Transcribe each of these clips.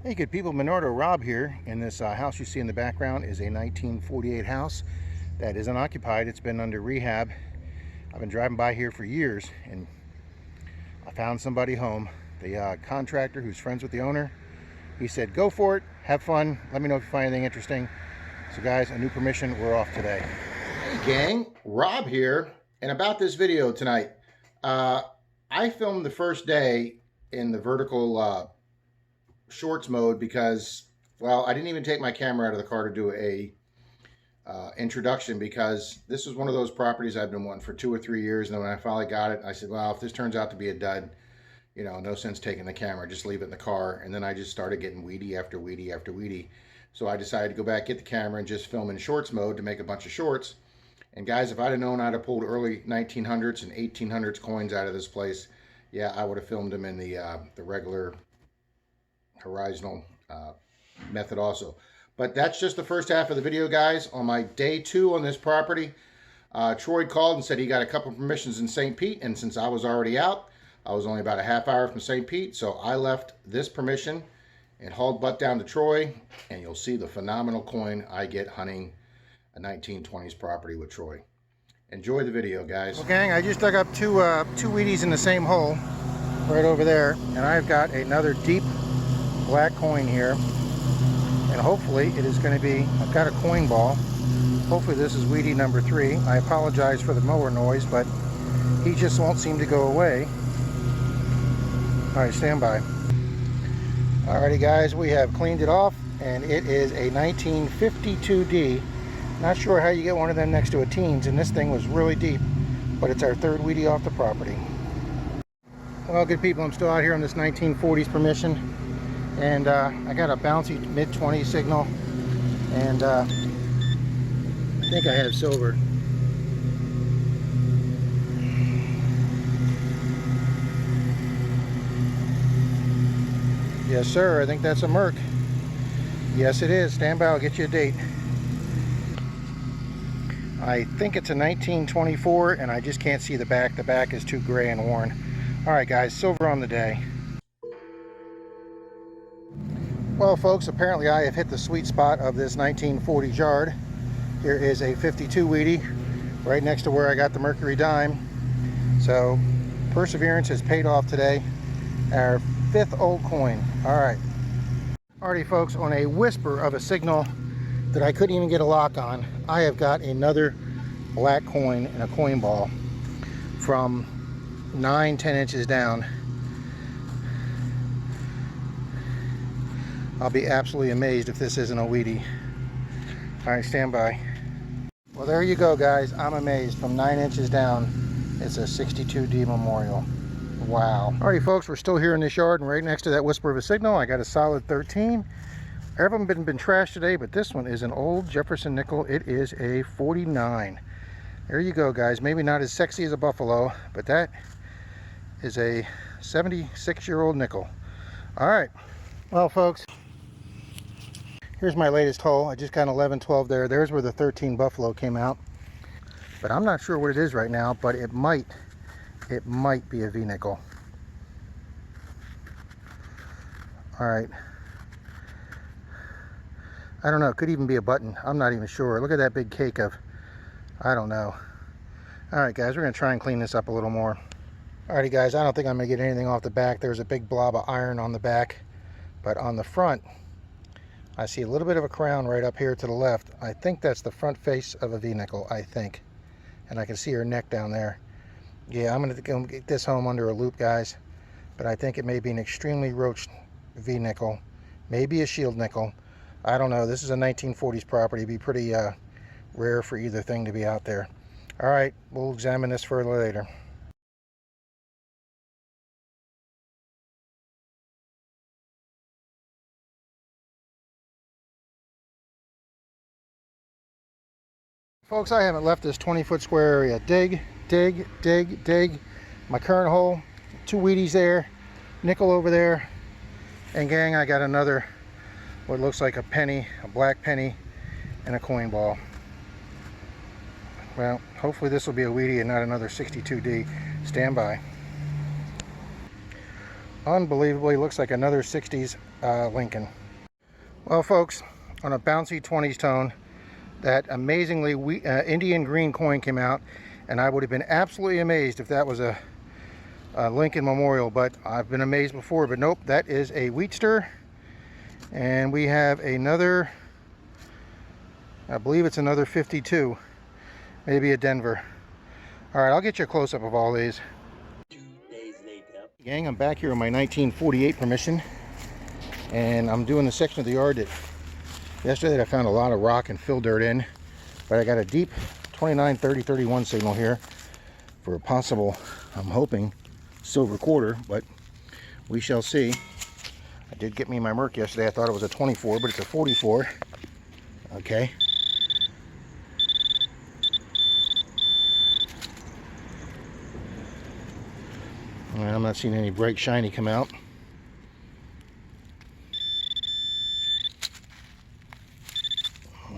Hey good people, Minordo Rob here, and this house you see in the background is a 1948 house that is unoccupied. It's been under rehab. I've been driving by here for years and I found somebody home. The contractor who's friends with the owner, he said go for it, have fun, let me know if you find anything interesting. So guys, a new permission, we're off today. Hey gang, Rob here, and about this video tonight. I filmed the first day in the vertical shorts mode because, well, I didn't even take my camera out of the car to do a introduction, because this is one of those properties I've been wanting for 2 or 3 years, and then when I finally got it, I said, well, if this turns out to be a dud, you know, no sense taking the camera, just leave it in the car. And then I just started getting weedy after weedy after weedy, so I decided to go back, get the camera, and just film in shorts mode to make a bunch of shorts. And guys, if I'd have known I'd have pulled early 1900s and 1800s coins out of this place, yeah, I would have filmed them in the regular horizontal method also. But that's just the first half of the video, guys. On my day 2 on this property, Troy called and said he got a couple of permissions in St. Pete, and since I was already out, I was only about a half hour from St. Pete, so I left this permission and hauled butt down to Troy, and you'll see the phenomenal coin I get hunting a 1920s property with Troy. Enjoy the video, guys. Well, gang, I just dug up two Wheaties in the same hole right over there, and I've got another deep black coin here, and hopefully it is going to be, I've got a coin ball. Hopefully this is Wheatie number 3. I apologize for the mower noise, but he just won't seem to go away. Alright, stand by. Alrighty guys, we have cleaned it off, and it is a 1952D. Not sure how you get one of them next to a teens, and this thing was really deep, but it's our third Wheatie off the property. Well, good people, I'm still out here on this 1940s permission, and I got a bouncy mid-20 signal, and I think I have silver. Yes sir, I think that's a Merc. Yes it is. Stand by, I'll get you a date. I think it's a 1924, and I just can't see the back. The back is too gray and worn. Alright guys, silver on the day. Well folks, apparently I have hit the sweet spot of this 1940 yard. Here is a 52 Wheatie right next to where I got the Mercury dime. So perseverance has paid off today. Our 5th old coin. Alright. Alrighty folks, on a whisper of a signal that I couldn't even get a lock on, I have got another black coin in a coin ball from 9-10 inches down. I'll be absolutely amazed if this isn't a Wheatie. Alright, stand by. Well, there you go guys, I'm amazed. From 9 inches down, it's a 62D Memorial. Wow. Alrighty folks, we're still here in this yard, and right next to that whisper of a signal, I got a solid 13. Everyone been trashed today, but this one is an old Jefferson nickel. It is a 49. There you go guys. Maybe not as sexy as a buffalo, but that is a 76-year-old nickel. Alright, well folks, here's my latest hole. I just got an 11-12 there. There's where the 13 buffalo came out, but I'm not sure what it is right now, but it might be a V nickel. Alright, I don't know, it could even be a button. I'm not even sure. Look at that big cake of, I don't know. Alright guys, we're going to try and clean this up a little more. Alrighty guys, I don't think I'm going to get anything off the back. There's a big blob of iron on the back, but on the front, I see a little bit of a crown right up here to the left. I think that's the front face of a V nickel, I think. And I can see her neck down there. Yeah, I'm going to go get this home under a loop, guys. But I think it may be an extremely roached V nickel. Maybe a shield nickel. I don't know. This is a 1940s property. It'd be pretty rare for either thing to be out there. Alright, we'll examine this further later. Folks, I haven't left this 20-foot square area. Dig, dig, dig, dig. My current hole, 2 Wheaties there, nickel over there, and gang, I got another, what looks like a penny, a black penny, and a coin ball. Well, hopefully this will be a Wheatie and not another 62D. Stand by. Unbelievably, looks like another 60s Lincoln. Well, folks, on a bouncy 20s tone, that amazingly Indian green coin came out, and I would have been absolutely amazed if that was a Lincoln Memorial, but I've been amazed before. But nope, that is a Wheatster. And we have another, I believe it's another 52, maybe a Denver. All right, I'll get you a close-up of all these. 2 days later. Gang, I'm back here on my 1948 permission, and I'm doing the section of the yard that yesterday I found a lot of rock and fill dirt in, but I got a deep 29, 30, 31 signal here for a possible, I'm hoping, silver quarter, but we shall see. I did get me my Merc yesterday. I thought it was a 24, but it's a 44. Okay. And I'm not seeing any bright shiny come out.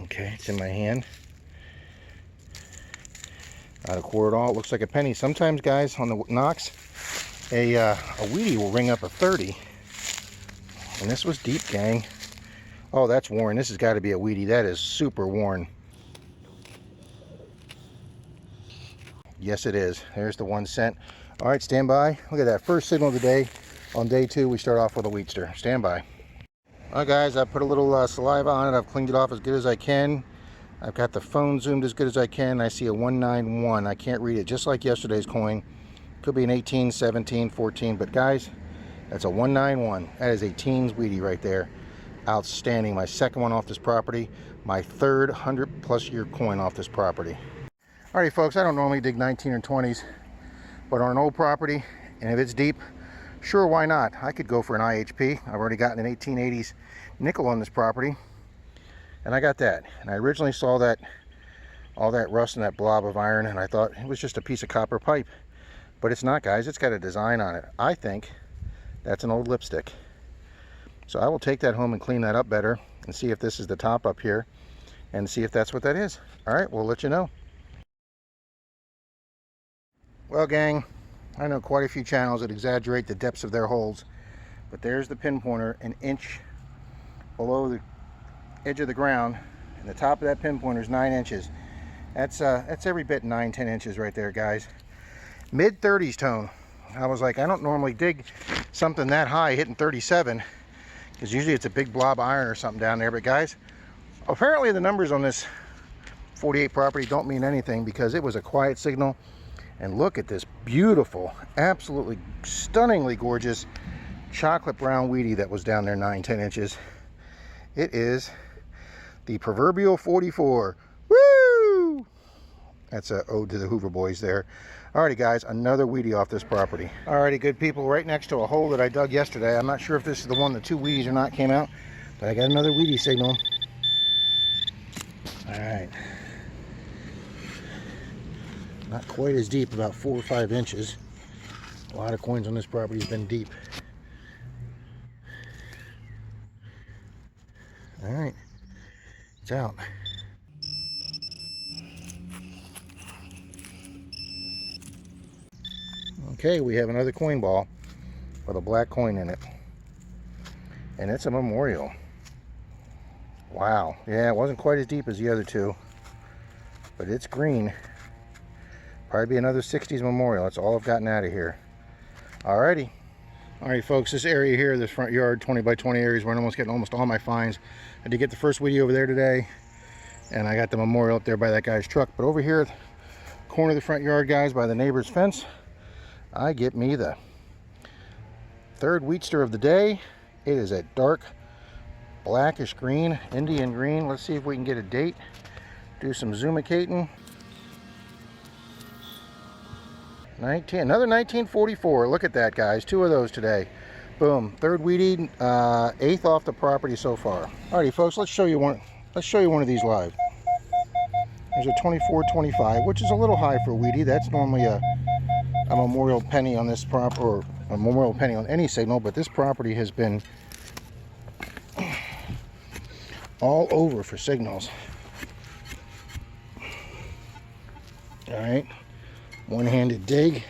Okay, it's in my hand. Not a quarter at all. It looks like a penny. Sometimes, guys, on the knocks, a weedy will ring up a 30. And this was deep, gang. Oh, that's worn. This has got to be a weedy. That is super worn. Yes, it is. There's the 1 cent. All right, stand by. Look at that first signal of the day. On day 2, we start off with a Wheatster. Stand by. All right, guys, I put a little saliva on it. I've cleaned it off as good as I can. I've got the phone zoomed as good as I can. I see a 191. I can't read it, just like yesterday's coin. Could be an 18, 17, 14, but guys, that's a 191. That is a teens weedy right there. Outstanding. My second one off this property. My third 100+ year coin off this property. Alrighty, folks, I don't normally dig 19 or 20s, but on an old property, and if it's deep, sure, why not? I could go for an IHP. I've already gotten an 1880s nickel on this property, and I got that. And I originally saw that, all that rust and that blob of iron, and I thought it was just a piece of copper pipe. But it's not, guys. It's got a design on it. I think that's an old lipstick. So I will take that home and clean that up better and see if this is the top up here and see if that's what that is. All right, we'll let you know. Well, gang, I know quite a few channels that exaggerate the depths of their holes, but there's the pinpointer an inch below the edge of the ground, and the top of that pinpointer is 9 inches. That's every bit 9-10 inches right there, guys. Mid 30s tone. I was like, I don't normally dig something that high hitting 37, because usually it's a big blob of iron or something down there. But guys, apparently the numbers on this 48 property don't mean anything, because it was a quiet signal. And look at this beautiful, absolutely stunningly gorgeous chocolate brown weedy that was down there 9-10 inches. It is the proverbial 44. Woo! That's an ode to the Hoover boys there. Alrighty, guys, another weedy off this property. Alrighty, good people, right next to a hole that I dug yesterday. I'm not sure if this is the one the 2 weedies or not came out, but I got another weedy signal. Alright. Not quite as deep, about 4 or 5 inches. A lot of coins on this property has been deep. Alright, it's out. Okay, we have another coin ball with a black coin in it. And it's a memorial. Wow. Yeah, it wasn't quite as deep as the other 2, but it's green. Probably be another 60s memorial. That's all I've gotten out of here. Alrighty. Alright, folks, this area here, this front yard, 20 by 20 areas where I'm almost getting almost all my finds. I did get the first weedy over there today, and I got the memorial up there by that guy's truck. But over here, corner of the front yard, guys, by the neighbor's fence, I get me the third Wheatster of the day. It is a dark blackish green, Indian green. Let's see if we can get a date. Do some zoomicating. Another 1944. Look at that, guys. 2 of those today. Boom. Third weedy, 8th off the property so far. Alrighty, folks. Let's show you one. Let's show you one of these live. There's a 24-25, which is a little high for a weedy. That's normally a memorial penny on this prop, or a memorial penny on any signal. But this property has been all over for signals. All right. One-handed dig.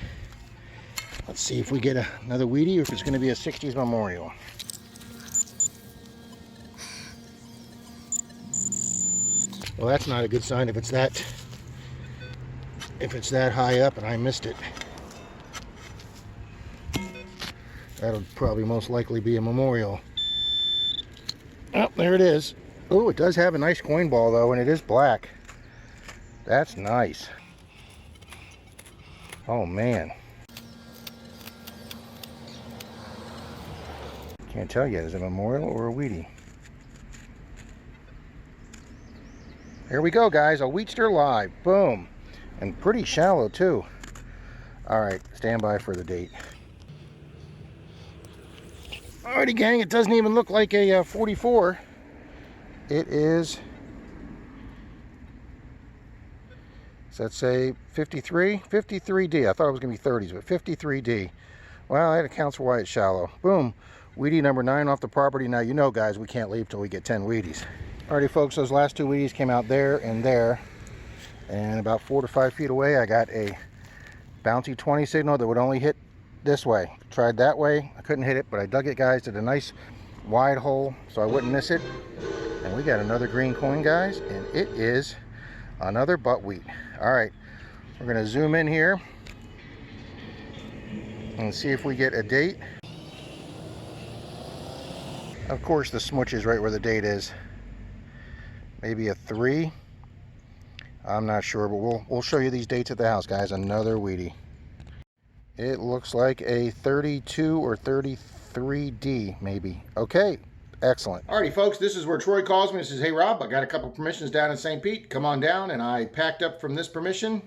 Let's see if we get another weedy or if it's going to be a 60s memorial. Well, that's not a good sign if it's that high up and I missed it. That'll probably most likely be a memorial. Oh, there it is. Oh, it does have a nice coin ball though, and it is black. That's nice. Oh man. Can't tell yet, is it a memorial or a weedy? Here we go, guys, a Wheatster live. Boom. And pretty shallow too. All right, stand by for the date. Alrighty, gang, it doesn't even look like a 44. It is, does that say 53? 53D. I thought it was going to be 30s, but 53D. Well, that accounts for why it's shallow. Boom. Weedy number 9 off the property. Now, you know, guys, we can't leave till we get 10 Wheaties. Alrighty, folks, those last 2 Wheaties came out there and there. And about 4 to 5 feet away, I got a bouncy 20 signal that would only hit this way. Tried that way. I couldn't hit it, but I dug it, guys. Did a nice wide hole so I wouldn't miss it. And we got another green coin, guys, and it is another buttwheat. All right, we're going to zoom in here and see if we get a date. Of course, the smooch is right where the date is. Maybe a 3. I'm not sure, but we'll show you these dates at the house, guys. Another weedy. It looks like a 32 or 33D, maybe. Okay, excellent. Alrighty, folks, this is where Troy calls me and says, hey, Rob, I got a couple permissions down in St. Pete. Come on down, and I packed up from this permission.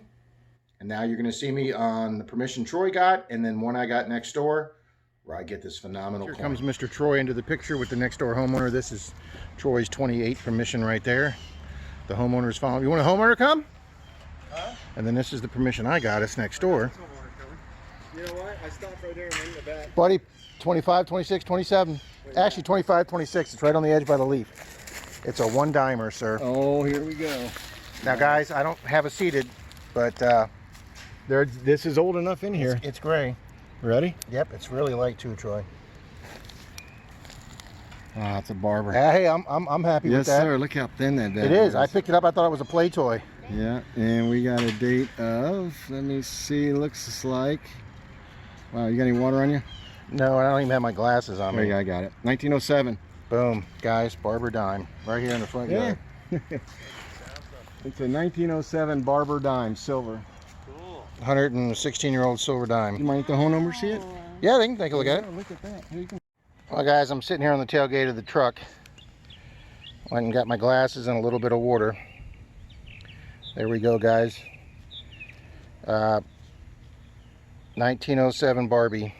And now you're going to see me on the permission Troy got, and then one I got next door, where I get this phenomenal coin. Here comes Mr. Troy into the picture with the next door homeowner. This is Troy's 28 permission right there. The homeowner's following. You want a homeowner come? Huh? And then this is the permission I got. It's next door. You know what? I stopped right there and went in the back. Buddy, 25, 26, 27. Actually, 25, 26. It's right on the edge by the leaf. It's a 1-dimer, sir. Oh, here we go. Now, guys, I don't have a seated, but this is old enough in here. It's gray. Ready? Yep, it's really light too, Troy. Ah, it's a barber. Hey, I'm happy with that. Yes, sir. Look how thin that It is. I picked it up. I thought it was a play toy. Yeah, and we got a date of, let me see, looks like, wow, you got any water on you? No, I don't even have my glasses on me. Yeah, I got it. 1907. Boom, guys, barber dime. Right here in the front yard. It's a 1907 barber dime, silver. Cool. 116-year-old silver dime. You mind if the home number see it? Yeah, they can take a look at it. Look at that. Here you can... Well, guys, I'm sitting here on the tailgate of the truck. Went and got my glasses and a little bit of water. There we go, guys. 1907 Barbie,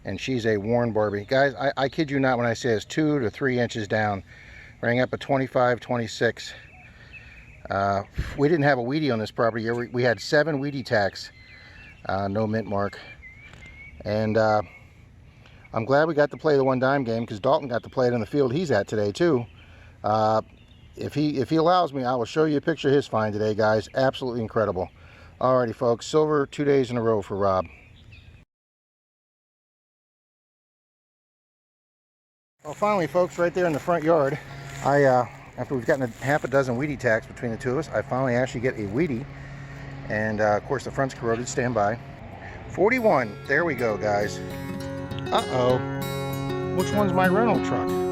and she's a worn Barbie. Guys, I kid you not when I say it's 2 to 3 inches down. Rang up a 25, 26. We didn't have a weedy on this property here. We had 7 weedy tacks, no mint mark. And I'm glad we got to play the 1-dime game, because Dalton got to play it in the field he's at today too. If he allows me, I will show you a picture of his find today, guys. Absolutely incredible. Alrighty, folks, silver 2 days in a row for Rob. Well, finally, folks, right there in the front yard, after we've gotten half a dozen weedy tacks between the two of us, I finally actually get a weedy. And of course the front's corroded. Stand by. 41. There we go, guys. Uh-oh. Which one's my rental truck?